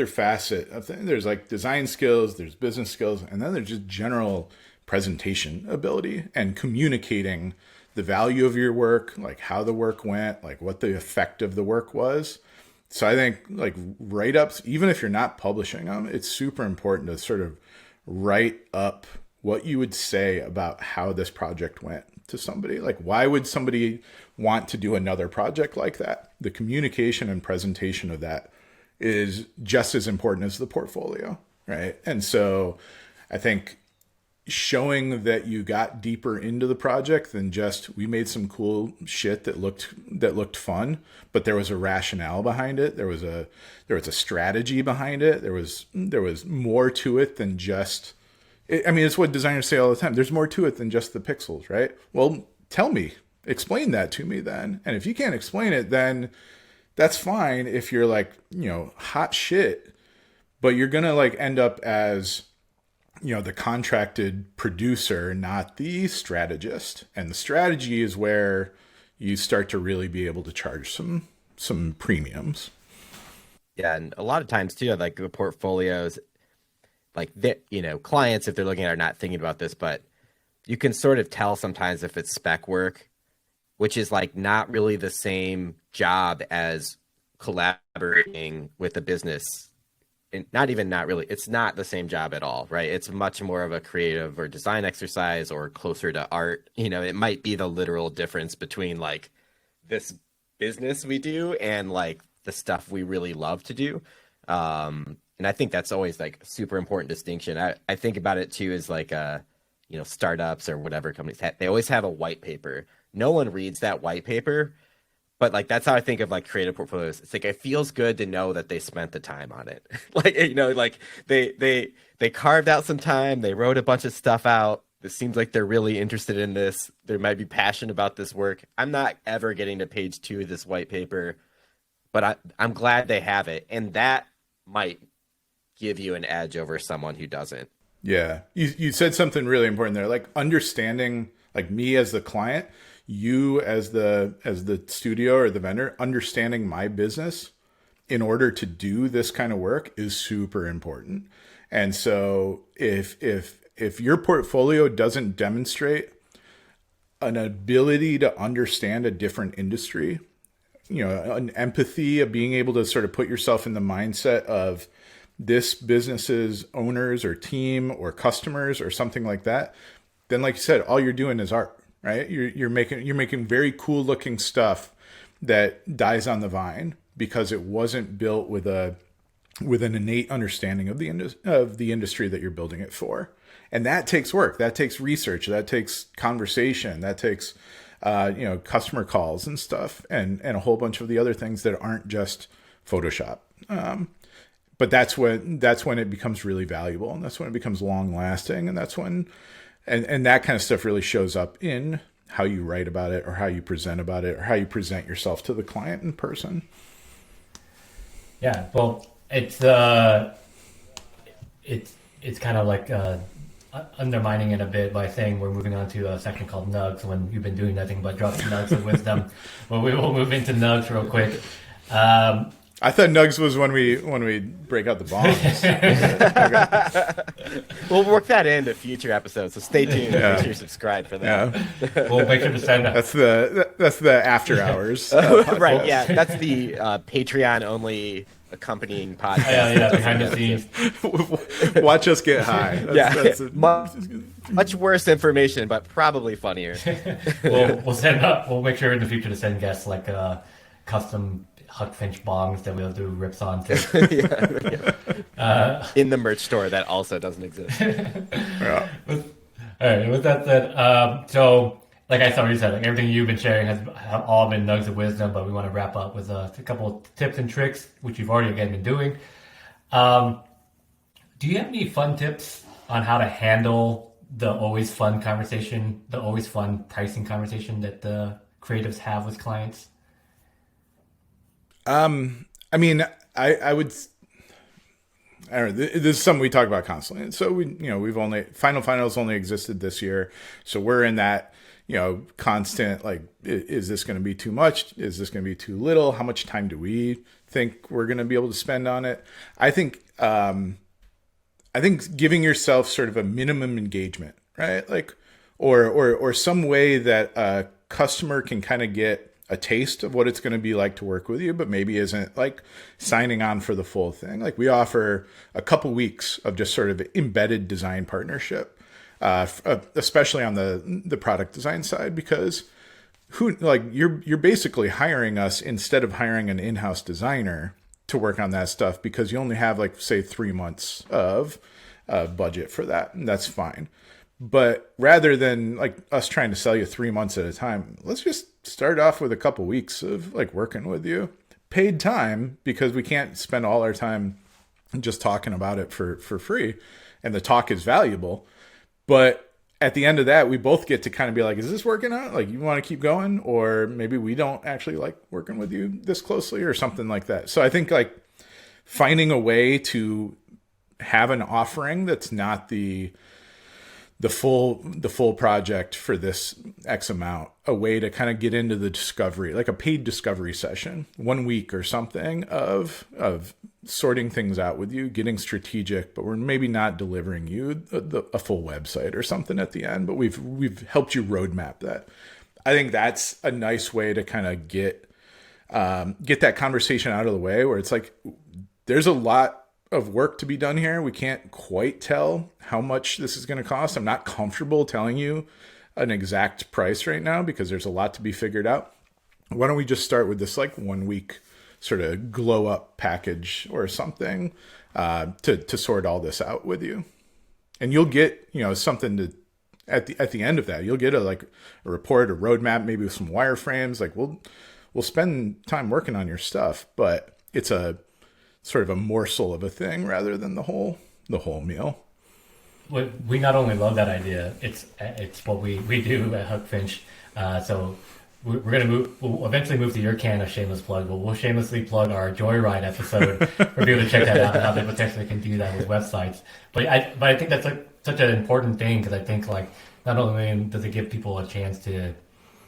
facet of things. There's like design skills, there's business skills, and then there's just general presentation ability and communicating the value of your work, like how the work went, like what the effect of the work was. So I think like write-ups, even if you're not publishing them, it's super important to sort of write up what you would say about how this project went to somebody. Like, why would somebody want to do another project like that? The communication and presentation of that is just as important as the portfolio, right? And so I think showing that you got deeper into the project than just, we made some cool shit that looked fun, but there was a rationale behind it. There was a strategy behind it. There was more to it than just, I mean, it's what designers say all the time. There's more to it than just the pixels, right? Well, tell me, explain that to me then. And if you can't explain it, then that's fine. If you're like, hot shit, but you're going to like end up as, the contracted producer, not the strategist. And the strategy is where you start to really be able to charge some premiums. Yeah, and a lot of times too, like the portfolios, like clients, if they're looking at it, are not thinking about this, but you can sort of tell sometimes if it's spec work, which is like not really the same job as collaborating with a business. And it's not the same job at all, right? It's much more of a creative or design exercise or closer to art. It might be the literal difference between like this business we do and like the stuff we really love to do. And I think that's always like a super important distinction. I think about it too as like, startups or whatever companies they always have a white paper. No one reads that white paper. But like, that's how I think of like creative portfolios. It's like, it feels good to know that they spent the time on it. Like, like they carved out some time. They wrote a bunch of stuff out. It seems like they're really interested in this. They might be passionate about this work. I'm not ever getting to page 2 of this white paper, but I'm glad they have it. And that might give you an edge over someone who doesn't. Yeah. You said something really important there. Like understanding, like me as the client, you as the studio or the vendor, understanding my business in order to do this kind of work is super important. And so if your portfolio doesn't demonstrate an ability to understand a different industry, an empathy of being able to sort of put yourself in the mindset of this business's owners or team or customers or something like that, then like you said, all you're doing is art. Right? You're making very cool looking stuff that dies on the vine because it wasn't built with an innate understanding of the industry that you're building it for. And that takes work. That takes research. That takes conversation. That takes customer calls and stuff and a whole bunch of the other things that aren't just Photoshop. But that's when it becomes really valuable, and that's when it becomes long lasting, and that's when And that kind of stuff really shows up in how you write about it or how you present about it or how you present yourself to the client in person. Yeah, well, it's kind of like undermining it a bit by saying we're moving on to a section called Nugs when you've been doing nothing but dropping nugs of wisdom. Well, we will move into Nugs real quick. I thought Nugs was when we break out the bombs. We'll work that into future episodes, so stay tuned. Yeah. Make sure you subscribe for that. Yeah. We'll make sure to send that. That's the after hours. Right, yeah. That's the Patreon only accompanying podcast. Yeah, behind the scenes. Watch us get high. That's much worse information, but probably funnier. We'll send up. We'll make sure in the future to send guests like custom Huck Finch bongs that we'll do rips on too. In the merch store that also doesn't exist. Yeah. All right. With that said, so like I already said, like everything you've been sharing have all been nuggets of wisdom, but we want to wrap up with a couple of tips and tricks, which you've already again been doing. Do you have any fun tips on how to handle the always fun conversation, the always fun pricing conversation that the creatives have with clients? I mean, I would. I don't know. This is something we talk about constantly. So we've only finals only existed this year, so we're in that constant like, is this going to be too much? Is this going to be too little? How much time do we think we're going to be able to spend on it? I think giving yourself sort of a minimum engagement, right? Like, or some way that a customer can kind of get a taste of what it's going to be like to work with you, but maybe isn't like signing on for the full thing. Like we offer a couple weeks of just sort of embedded design partnership, especially on the product design side, because you're basically hiring us instead of hiring an in-house designer to work on that stuff, because you only have like say 3 months of budget for that, and that's fine. But rather than like us trying to sell you 3 months at a time, let's just start off with a couple weeks of like working with you, paid time, because we can't spend all our time just talking about it for free, and the talk is valuable. But at the end of that, we both get to kind of be like, is this working out? Like, you want to keep going? Or maybe we don't actually like working with you this closely or something like that. So I think like finding a way to have an offering that's not the full project for this X amount, a way to kind of get into the discovery, like a paid discovery session, 1 week or something of sorting things out with you, getting strategic, but we're maybe not delivering you a full website or something at the end, but we've helped you roadmap that. I think that's a nice way to kind of get that conversation out of the way, where it's like, there's a lot of work to be done here. We can't quite tell how much this is going to cost. I'm not comfortable telling you an exact price right now because there's a lot to be figured out. Why don't we just start with this like 1 week sort of glow up package or something to sort all this out with you, and you'll get something to at the end of that. You'll get a report, a roadmap, maybe with some wireframes. Like we'll spend time working on your stuff, but it's a sort of a morsel of a thing rather than the whole meal. We not only love that idea, it's what we do at Huck Finch. So we're gonna we'll eventually move to your can of shameless plug, but we'll shamelessly plug our Joyride episode for people to check that out and how they potentially can do that with websites. But I think that's like such an important thing, because I think like not only does it give people a chance to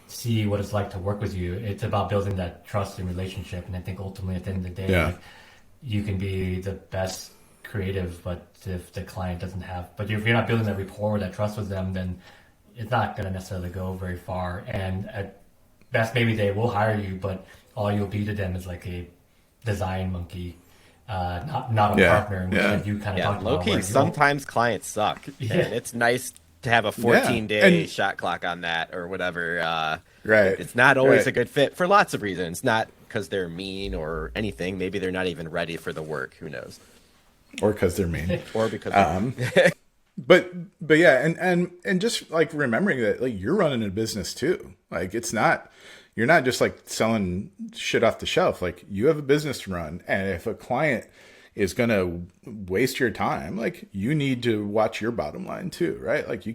see what it's like to work with you, it's about building that trust and relationship. And I think ultimately at the end of the day, Yeah. like, you can be the best creative, but if the client doesn't have, but if you're not building that rapport, that trust with them, then it's not going to necessarily go very far. And at best, maybe they will hire you, but all you'll be to them is like a design monkey, not a partner. Which like you kind of talked low about. key, sometimes clients suck. Yeah. And it's nice to have a 14-day shot clock on that or whatever. Right. It's not always a good fit for lots of reasons. Not because they're mean or anything. Maybe they're not even ready for the work. Who knows? Or because they're mean. Or because But yeah, and just like remembering that like you're running a business too. Like you're not just like selling shit off the shelf. Like you have a business to run, and if a client is gonna waste your time, like you need to watch your bottom line too, right? Like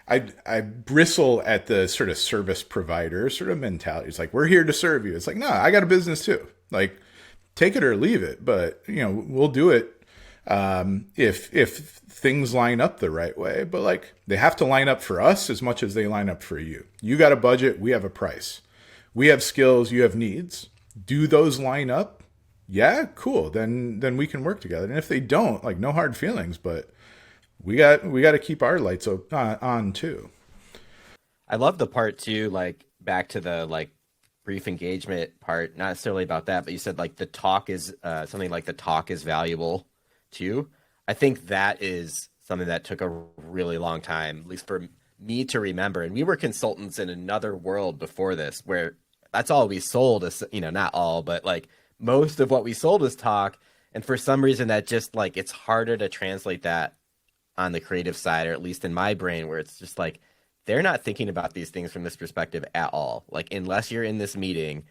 I bristle at the sort of service provider sort of mentality. It's like, we're here to serve you. It's like, no, I got a business too. Like, take it or leave it. But, we'll do it if things line up the right way. But like, they have to line up for us as much as they line up for you. You got a budget. We have a price. We have skills. You have needs. Do those line up? Yeah, cool. Then we can work together. And if they don't, like, no hard feelings, but we got to keep our lights on too. I love the part too, like back to the like brief engagement part, not necessarily about that, but you said like the talk is something like the talk is valuable too. I think that is something that took a really long time, at least for me to remember. And we were consultants in another world before this, where that's all we sold is, not all, but like most of what we sold is talk. And for some reason that just like, it's harder to translate that on the creative side, or at least in my brain, where it's just like they're not thinking about these things from this perspective at all. Like, unless you're in this meeting,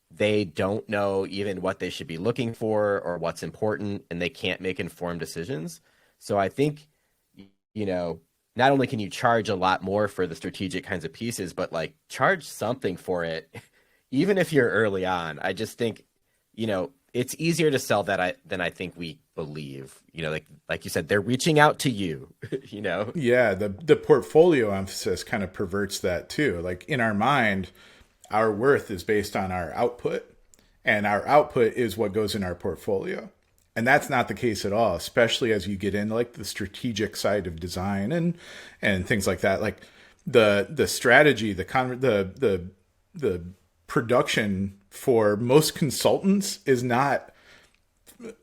they don't know even what they should be looking for or what's important, and they can't make informed decisions. So I think, you know, not only can you charge a lot more for the strategic kinds of pieces, but like charge something for it, even if you're early on. I just think, you know, it's easier to sell that than I think we believe. You know, like you said, they're reaching out to you, you know? Yeah, the portfolio emphasis kind of perverts that too. Like, in our mind, our worth is based on our output, and our output is what goes in our portfolio. And that's not the case at all, especially as you get into like the strategic side of design and things like that. Like the strategy, the production for most consultants is not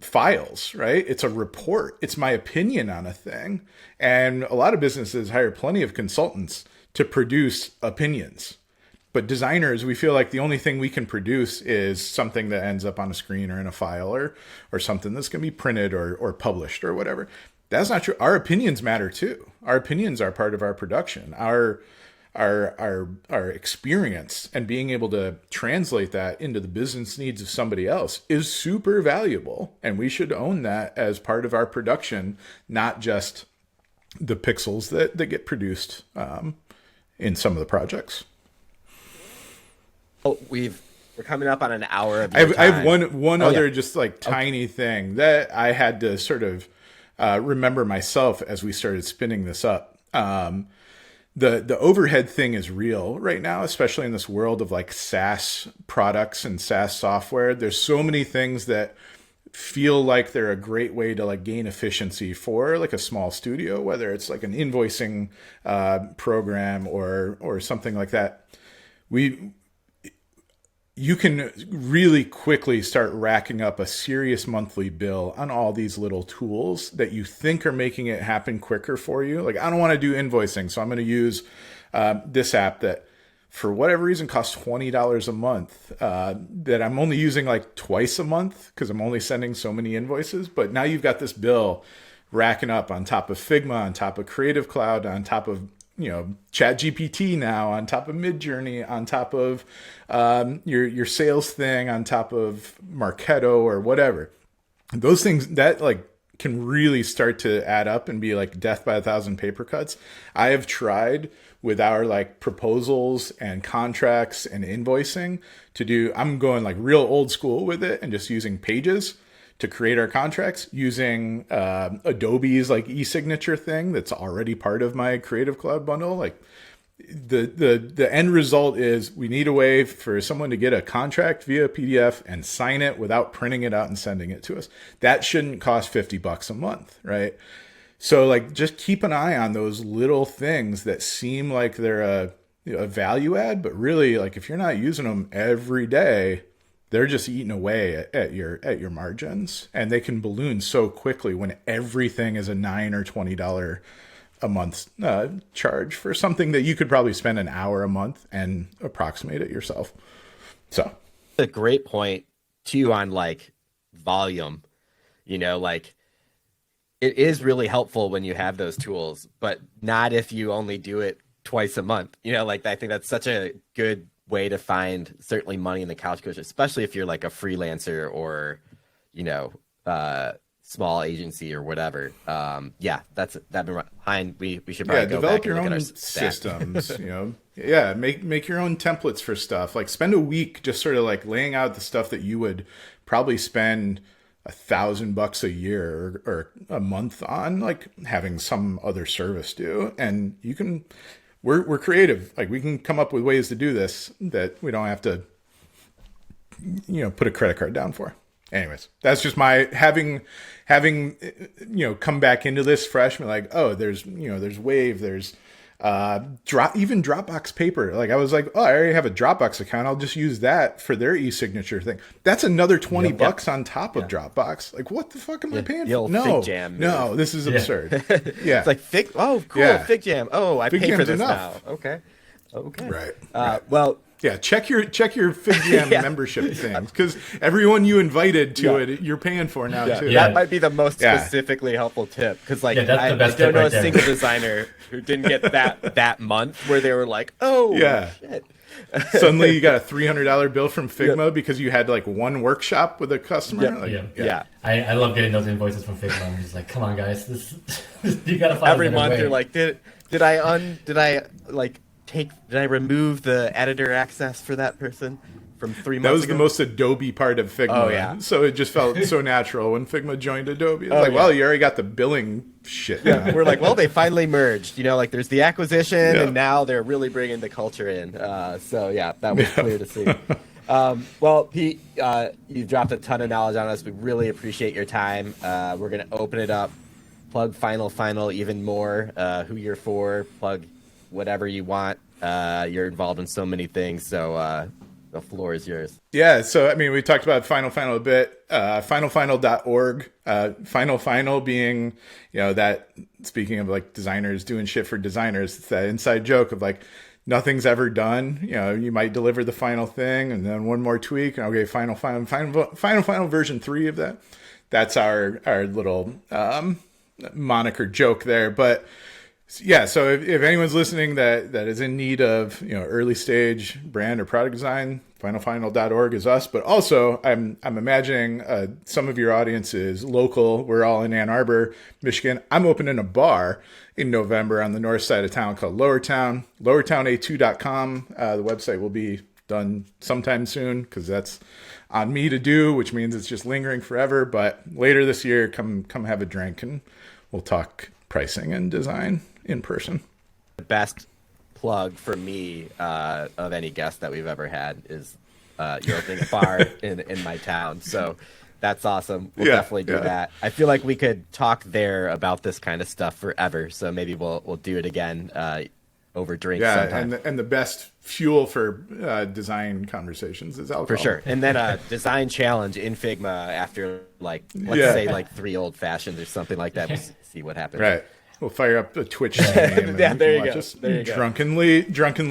files, right? It's a report. It's my opinion on a thing. And a lot of businesses hire plenty of consultants to produce opinions. But designers, we feel like the only thing we can produce is something that ends up on a screen or in a file or something that's going to be printed or published or whatever. That's not true. Our opinions matter too. Our opinions are part of our production. Our experience and being able to translate that into the business needs of somebody else is super valuable. And we should own that as part of our production, not just the pixels that get produced in some of the projects. Oh, we're coming up on an hour of I have one other yeah. just like tiny thing that I had to sort of remember myself as we started spinning this up. The overhead thing is real right now, especially in this world of like SaaS products and SaaS software. There's so many things that feel like they're a great way to like gain efficiency for like a small studio, whether it's like an invoicing program or something like that. You can really quickly start racking up a serious monthly bill on all these little tools that you think are making it happen quicker for you. Like, I don't want to do invoicing, so I'm going to use this app that for whatever reason costs $20 a month that I'm only using like twice a month because I'm only sending so many invoices. But now you've got this bill racking up on top of Figma, on top of Creative Cloud, on top of ChatGPT now, on top of Midjourney, on top of your sales thing, on top of Marketo or whatever. Those things that like can really start to add up and be like death by 1,000 paper cuts. I have tried with our like proposals and contracts and invoicing I'm going like real old school with it and just using Pages to create our contracts, using Adobe's like e-signature thing that's already part of my Creative Cloud bundle. Like the end result is we need a way for someone to get a contract via PDF and sign it without printing it out and sending it to us. That shouldn't cost $50 a month, right? So like just keep an eye on those little things that seem like they're a value add, but really like if you're not using them every day, they're just eating away at your margins, and they can balloon so quickly when everything is a $9 or $20 a month charge for something that you could probably spend an hour a month and approximate it yourself. So a great point too on like volume. Like it is really helpful when you have those tools, but not if you only do it twice a month. Like I think that's such a good way to find certainly money in the couch cushion, especially if you're like a freelancer or, small agency or whatever. That behind we should probably go develop back your and look own at our systems. Make your own templates for stuff. Like spend a week just sort of like laying out the stuff that you would probably spend $1,000 a year or a month on, like having some other service do, and you can. We're creative. Like we can come up with ways to do this that we don't have to, put a credit card down for. Anyways, that's just my having, come back into this freshman, like, oh, there's Wave, there's even Dropbox Paper. Like I was like, oh, I already have a Dropbox account. I'll just use that for their e-signature thing. That's another $20 on top of Dropbox. Like what the fuck am I paying for? No, no, this is absurd. Yeah. It's like Fig. Oh, cool. Yeah. FigJam. Oh, I pay for this now. Okay. Right. Well, Yeah, check your FigJam membership things, because everyone you invited to it, you're paying for now too. That might be the most specifically helpful tip, because like I don't know a single designer who didn't get that month where they were like, oh shit. Suddenly you got a $300 bill from Figma because you had like one workshop with a customer. I love getting those invoices from Figma. I'm just like, come on, guys, this you gotta find every month. You're like, did I remove the editor access for that person from 3 months ago? That was the most Adobe part of Figma. Oh, yeah. So it just felt so natural when Figma joined Adobe. It's well, you already got the billing shit. Yeah. We're like, well, they finally merged. Like there's the acquisition, and now they're really bringing the culture in. So yeah, that was clear to see. Well, Pete, you dropped a ton of knowledge on us. We really appreciate your time. We're going to open it up, plug Final even more, who you're for, plug whatever you want. You're involved in so many things, so the floor is yours. Yeah, so I mean, we talked about Final a bit. Finalfinal.org. Final being, that, speaking of like designers doing shit for designers, it's that inside joke of like nothing's ever done. You might deliver the final thing and then one more tweak, and okay, final version 3 of that. That's our little moniker joke there, but. Yeah, so if anyone's listening that is in need of early stage brand or product design, finalfinal.org is us. But also, I'm imagining some of your audience is local. We're all in Ann Arbor, Michigan. I'm opening a bar in November on the north side of town called Lowertown. LowertownA2.com. The website will be done sometime soon because that's on me to do, which means it's just lingering forever. But later this year, come have a drink and we'll talk pricing and design in person. The best plug for me of any guest that we've ever had is you're opening a bar in my town. So that's awesome. We'll definitely do that. I feel like we could talk there about this kind of stuff forever. So maybe we'll do it again over drinks sometime. And the best fuel for design conversations is alcohol. For sure. And then a design challenge in Figma after let's say 3 old fashions or something like that. We'll see what happens. Right. We'll fire up a Twitch stream. There you go. Just drunkenly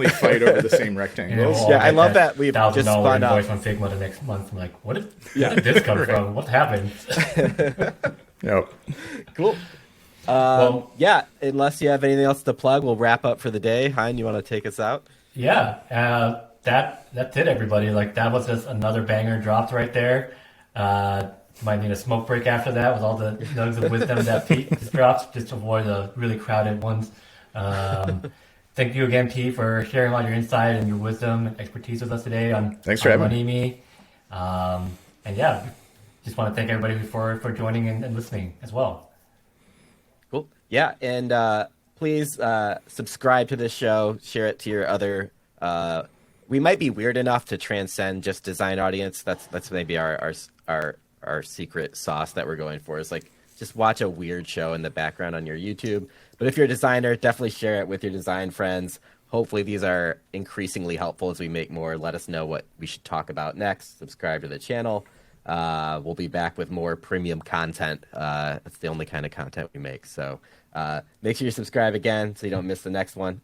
fight over the same rectangles. I love that we've just spun up. Invoice on Figma the next month. I'm like, where did this come from? What happened? Yep. Cool. Unless you have anything else to plug, we'll wrap up for the day. Hein, you want to take us out? Yeah. That's it, everybody. Like, that was just another banger dropped right there. Might need a smoke break after that with all the nugs of wisdom that Pete just dropped, just to avoid the really crowded ones. Thank you again, Pete, for sharing all your insight and your wisdom and expertise with us today on Thanks for having Money Me. Just want to thank everybody for joining and listening as well. Cool. Yeah, and please subscribe to this show, share it to your other. We might be weird enough to transcend just design audience. That's maybe our secret sauce that we're going for, is like just watch a weird show in the background on your YouTube. But if you're a designer, definitely share it with your design friends. Hopefully these are increasingly helpful as we make more. Let us know what we should talk about next. Subscribe to the channel. We'll be back with more premium content. That's the only kind of content we make. So make sure you subscribe again so you don't miss the next one.